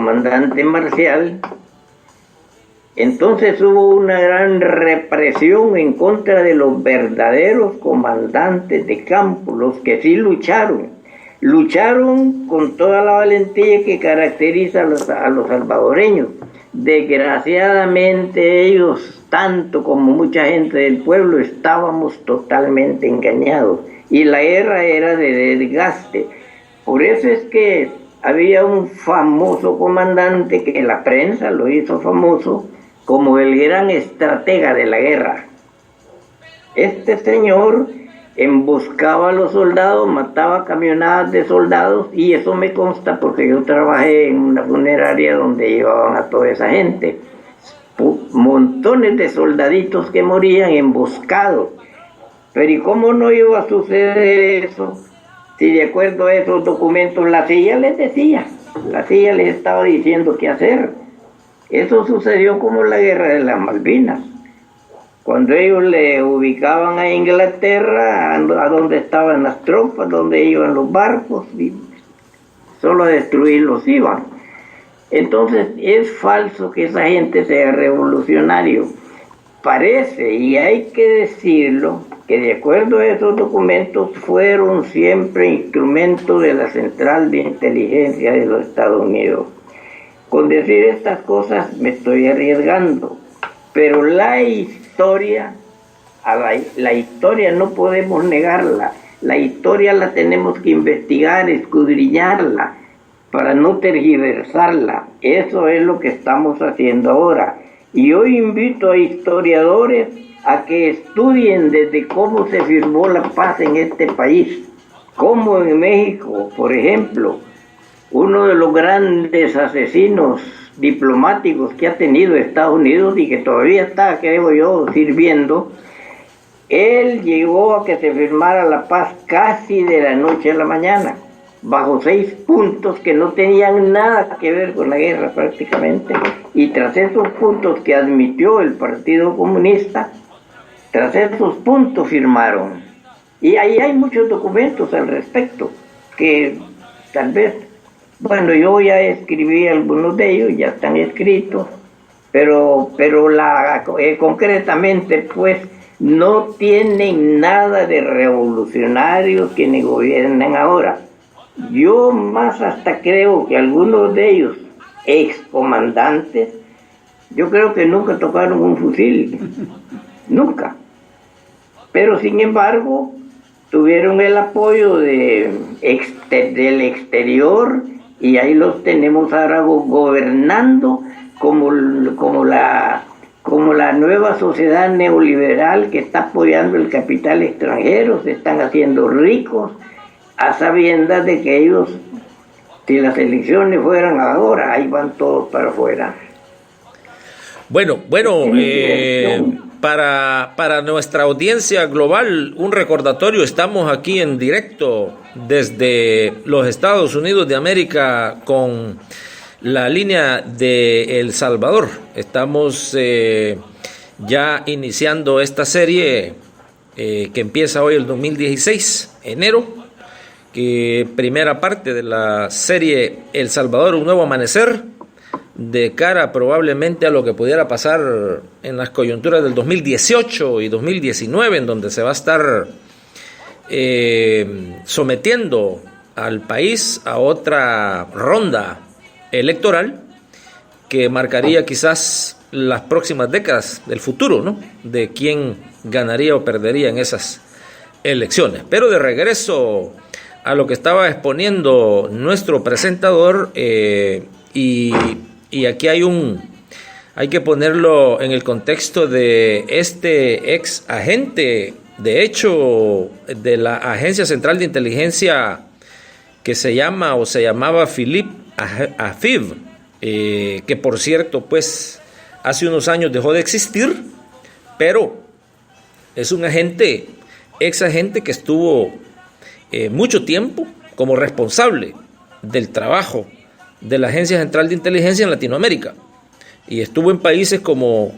comandante Marcial, entonces hubo una gran represión en contra de los verdaderos comandantes de campo, los que sí lucharon con toda la valentía que caracteriza a los salvadoreños. Desgraciadamente ellos, tanto como mucha gente del pueblo, estábamos totalmente engañados y la guerra era de desgaste. Por eso es que había un famoso comandante que la prensa lo hizo famoso como el gran estratega de la guerra. Este señor emboscaba a los soldados, mataba camionadas de soldados, y eso me consta porque yo trabajé en una funeraria donde llevaban a toda esa gente. Montones de soldaditos que morían emboscados. Pero ¿y cómo no iba a suceder eso? Si de acuerdo a esos documentos la CIA les decía, la CIA les estaba diciendo qué hacer. Eso sucedió como la guerra de las Malvinas, cuando ellos le ubicaban a Inglaterra, a donde estaban las tropas, donde iban los barcos, y solo a destruirlos iban. Entonces es falso que esa gente sea revolucionario. Parece, y hay que decirlo, que de acuerdo a esos documentos fueron siempre instrumentos de la Central de Inteligencia de los Estados Unidos. Con decir estas cosas me estoy arriesgando, pero la historia no podemos negarla. La historia la tenemos que investigar, escudriñarla, para no tergiversarla. Eso es lo que estamos haciendo ahora. Y hoy invito a historiadores a que estudien desde cómo se firmó la paz en este país. Como en México, por ejemplo, uno de los grandes asesinos diplomáticos que ha tenido Estados Unidos y que todavía está, creo yo, sirviendo, él llegó a que se firmara la paz casi de la noche a la mañana, bajo 6 puntos que no tenían nada que ver con la guerra prácticamente, y tras esos puntos que admitió el Partido Comunista, tras esos puntos firmaron. Y ahí hay muchos documentos al respecto, que tal vez, bueno, yo ya escribí algunos de ellos, ya están escritos, pero concretamente, pues, no tienen nada de revolucionarios quienes gobiernan ahora. Yo más hasta creo que algunos de ellos, excomandantes, yo creo que nunca tocaron un fusil, nunca. Pero sin embargo, tuvieron el apoyo del exterior, y ahí los tenemos ahora gobernando como la nueva sociedad neoliberal que está apoyando el capital extranjero. Se están haciendo ricos a sabiendas de que ellos, si las elecciones fueran ahora, ahí van todos para afuera. Bueno, para nuestra audiencia global, un recordatorio: estamos aquí en directo desde los Estados Unidos de América con la línea de El Salvador. Estamos ya iniciando esta serie que empieza hoy el 2016, enero, que primera parte de la serie El Salvador, un nuevo amanecer, de cara probablemente a lo que pudiera pasar en las coyunturas del 2018 y 2019, en donde se va a estar sometiendo al país a otra ronda electoral que marcaría quizás las próximas décadas del futuro, ¿no?, de quién ganaría o perdería en esas elecciones. Pero de regreso a lo que estaba exponiendo nuestro presentador, y aquí hay que ponerlo en el contexto de este ex agente, de hecho, de la Agencia Central de Inteligencia, que se llamaba Philippe Aviv, que por cierto, pues, hace unos años dejó de existir, pero es un ex agente que estuvo mucho tiempo como responsable del trabajo de la Agencia Central de Inteligencia en Latinoamérica, y estuvo en países como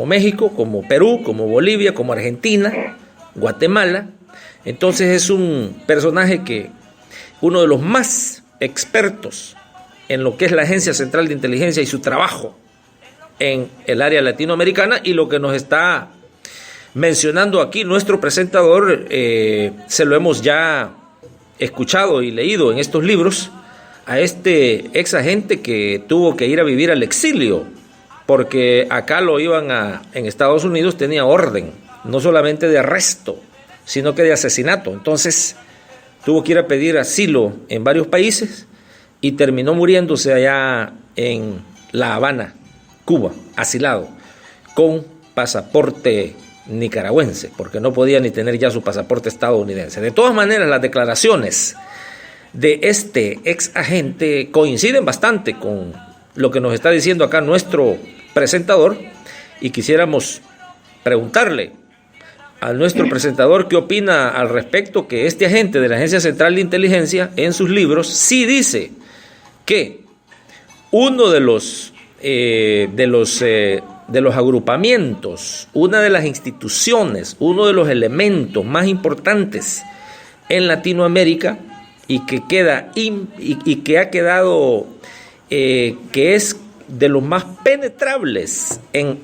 México, como Perú, como Bolivia, como Argentina, Guatemala. Entonces es un personaje que, uno de los más expertos en lo que es la Agencia Central de Inteligencia y su trabajo en el área latinoamericana, y lo que nos está mencionando aquí nuestro presentador, se lo hemos ya escuchado y leído en estos libros, a este ex agente que tuvo que ir a vivir al exilio, porque acá lo iban en Estados Unidos tenía orden, no solamente de arresto, sino que de asesinato. Entonces tuvo que ir a pedir asilo en varios países y terminó muriéndose allá en La Habana, Cuba, asilado, con pasaporte nicaragüense, porque no podía ni tener ya su pasaporte estadounidense. De todas maneras, las declaraciones de este ex agente coinciden bastante con lo que nos está diciendo acá nuestro presentador, y quisiéramos preguntarle a nuestro presentador qué opina al respecto, que este agente de la Agencia Central de Inteligencia en sus libros sí dice que uno de los agrupamientos, una de las instituciones, uno de los elementos más importantes en Latinoamérica y que ha quedado, que es de los más penetrables en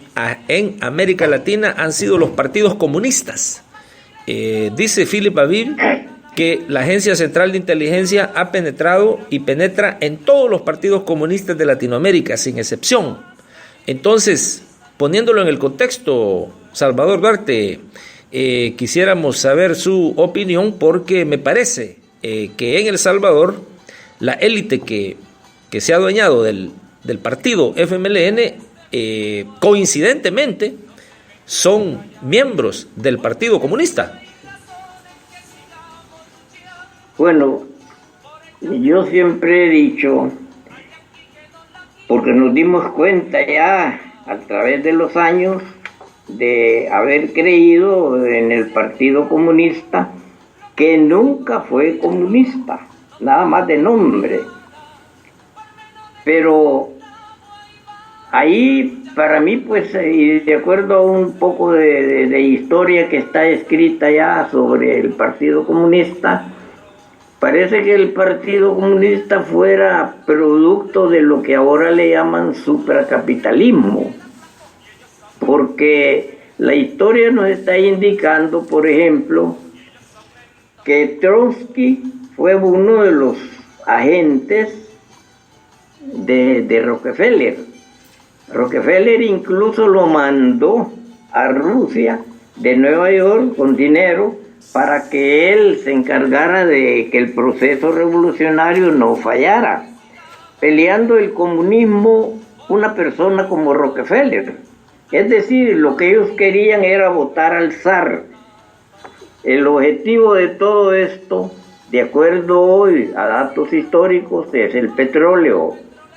América Latina, han sido los partidos comunistas. Dice Philip Aviv que la Agencia Central de Inteligencia ha penetrado y penetra en todos los partidos comunistas de Latinoamérica, sin excepción. Entonces, poniéndolo en el contexto, Salvador Duarte, quisiéramos saber su opinión, porque me parece que en El Salvador la élite que se ha adueñado del partido FMLN, coincidentemente, son miembros del Partido Comunista. Bueno, yo siempre he dicho, porque nos dimos cuenta ya a través de los años de haber creído en el Partido Comunista, que nunca fue comunista, nada más de nombre. Pero ahí, para mí, pues, y de acuerdo a un poco de historia que está escrita ya sobre el Partido Comunista, parece que el Partido Comunista fuera producto de lo que ahora le llaman supracapitalismo, porque la historia nos está indicando, por ejemplo, que Trotsky fue uno de los agentes de Rockefeller. Rockefeller incluso lo mandó a Rusia de Nueva York con dinero para que él se encargara de que el proceso revolucionario no fallara, peleando el comunismo una persona como Rockefeller. Es decir, lo que ellos querían era votar al zar. El objetivo de todo esto, de acuerdo hoy a datos históricos, es el petróleo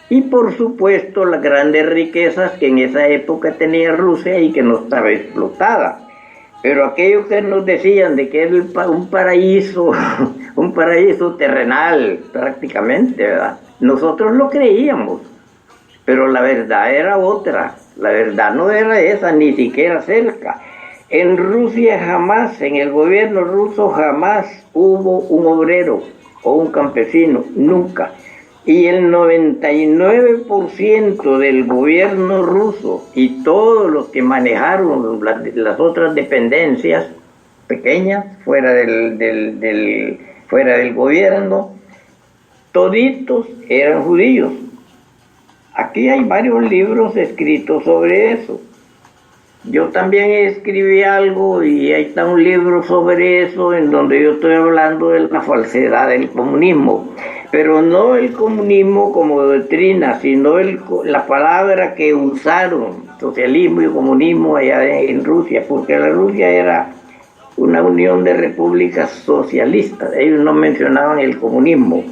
y, por supuesto, las grandes riquezas que en esa época tenía Rusia y que no estaba explotada. Pero aquellos que nos decían de que era un paraíso terrenal prácticamente, ¿verdad? Nosotros lo creíamos, pero la verdad era otra. La verdad no era esa, ni siquiera cerca. En Rusia jamás, en el gobierno ruso jamás hubo un obrero o un campesino, nunca. Y el 99% del gobierno ruso y todos los que manejaron las otras dependencias pequeñas fuera del gobierno, toditos eran judíos. Aquí hay varios libros escritos sobre eso. Yo también escribí algo y ahí está un libro sobre eso en donde yo estoy hablando de la falsedad del comunismo. Pero no el comunismo como doctrina, sino la palabra que usaron, socialismo y comunismo allá en Rusia, porque la Rusia era una unión de repúblicas socialistas. Ellos no mencionaban el comunismo,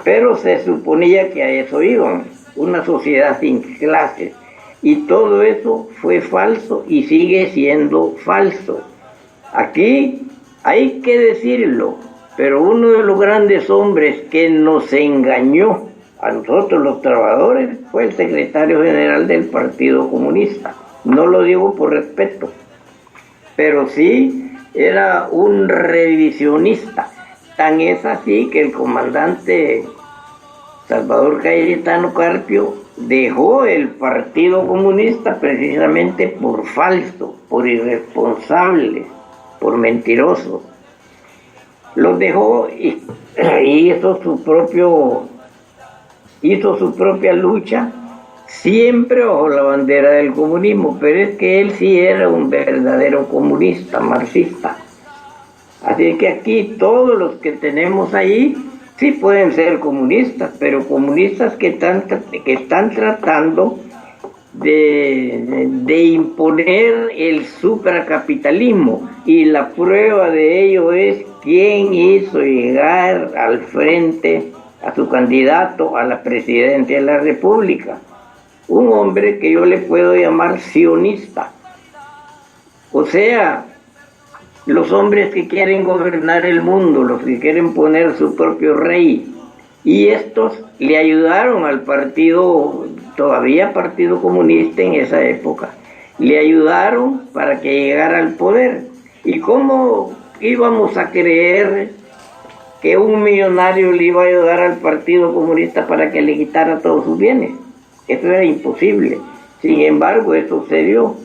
pero se suponía que a eso iban, una sociedad sin clases. Y todo eso fue falso y sigue siendo falso. Aquí hay que decirlo, pero uno de los grandes hombres que nos engañó a nosotros los trabajadores fue el secretario general del Partido Comunista. No lo digo por respeto, pero sí era un revisionista. Tan es así que el comandante Salvador Cayetano Carpio dejó el Partido Comunista precisamente por falso, por irresponsable, por mentiroso. Los dejó y hizo su propia lucha, siempre bajo la bandera del comunismo, pero es que él sí era un verdadero comunista, marxista. Así que aquí todos los que tenemos ahí sí pueden ser comunistas, pero comunistas que están tratando de imponer el supracapitalismo, y la prueba de ello es quién hizo llegar al frente a su candidato a la presidencia de la República, un hombre que yo le puedo llamar sionista, o sea, los hombres que quieren gobernar el mundo, los que quieren poner su propio rey, y estos le ayudaron al partido, todavía Partido Comunista en esa época, le ayudaron para que llegara al poder. ¿Y cómo íbamos a creer que un millonario le iba a ayudar al Partido Comunista para que le quitara todos sus bienes? Eso era imposible. Sin embargo, eso sucedió.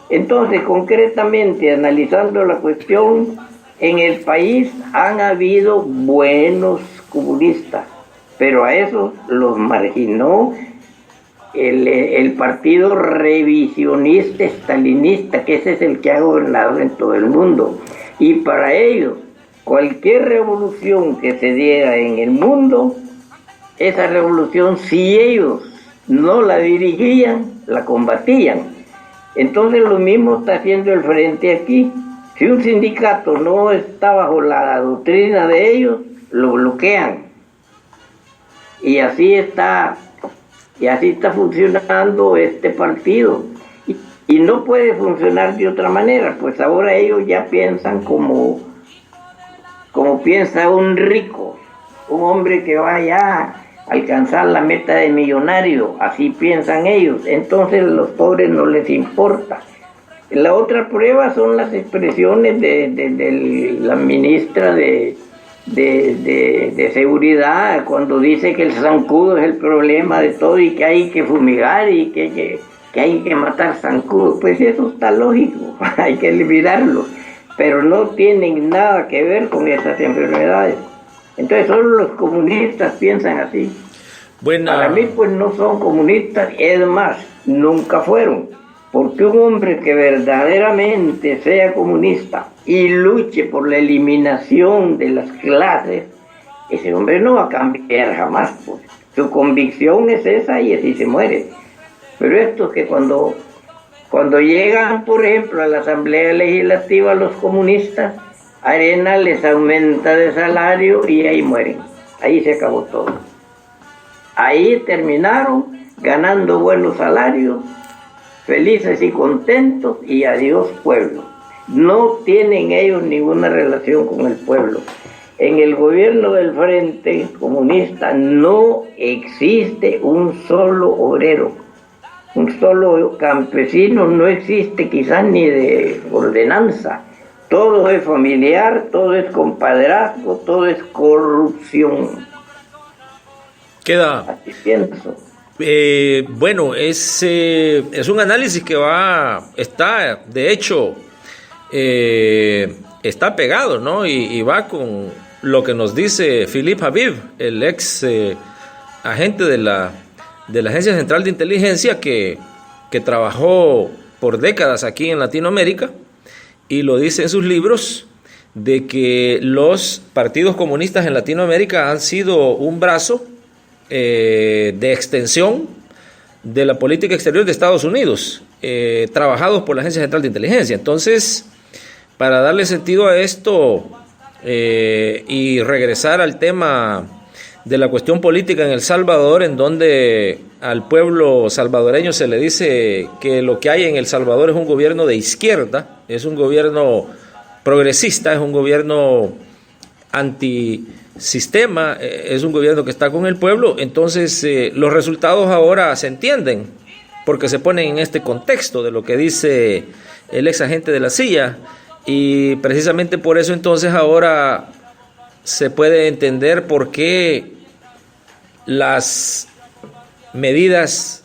Entonces, concretamente, analizando la cuestión, en el país han habido buenos comunistas, pero a esos los marginó el partido revisionista estalinista, que ese es el que ha gobernado en todo el mundo. Y para ellos, cualquier revolución que se diera en el mundo, esa revolución, si ellos no la dirigían, la combatían. Entonces lo mismo está haciendo el Frente aquí. Si un sindicato no está bajo la doctrina de ellos, lo bloquean. Y así está funcionando este partido. Y no puede funcionar de otra manera, pues ahora ellos ya piensan como piensa un rico, un hombre que vaya a alcanzar la meta de millonario, así piensan ellos. Entonces a los pobres no les importa. La otra prueba son las expresiones de la ministra de Seguridad, cuando dice que el zancudo es el problema de todo y que hay que fumigar y que hay que matar zancudos. Pues eso está lógico, hay que eliminarlo, pero no tienen nada que ver con esas enfermedades. Entonces solo los comunistas piensan así. Para mí pues no son comunistas, es más, nunca fueron, porque un hombre que verdaderamente sea comunista y luche por la eliminación de las clases, ese hombre no va a cambiar jamás, pues. Su convicción es esa y así se muere. Pero estos que cuando llegan, por ejemplo, a la Asamblea Legislativa, los comunistas, Arena les aumenta de salario y ahí mueren. Ahí se acabó todo. Ahí terminaron ganando buenos salarios, felices y contentos, y adiós pueblo. No tienen ellos ninguna relación con el pueblo. En el gobierno del Frente Comunista no existe un solo obrero, un solo campesino, no existe quizás ni de ordenanza. Todo es familiar, todo es compadrazgo, todo es corrupción. Así pienso. Bueno, es un análisis que está, de hecho, está pegado, ¿no? Y va con lo que nos dice Philippe Habib, el ex agente de la Agencia Central de Inteligencia que trabajó por décadas aquí en Latinoamérica, y lo dice en sus libros, de que los partidos comunistas en Latinoamérica han sido un brazo de extensión de la política exterior de Estados Unidos, trabajados por la Agencia Central de Inteligencia. Entonces, para darle sentido a esto y regresar al tema de la cuestión política en El Salvador, en donde al pueblo salvadoreño se le dice que lo que hay en El Salvador es un gobierno de izquierda, es un gobierno progresista, es un gobierno antisistema, es un gobierno que está con el pueblo. Entonces los resultados ahora se entienden porque se ponen en este contexto de lo que dice el ex agente de la CIA, y precisamente por eso entonces ahora se puede entender por qué las medidas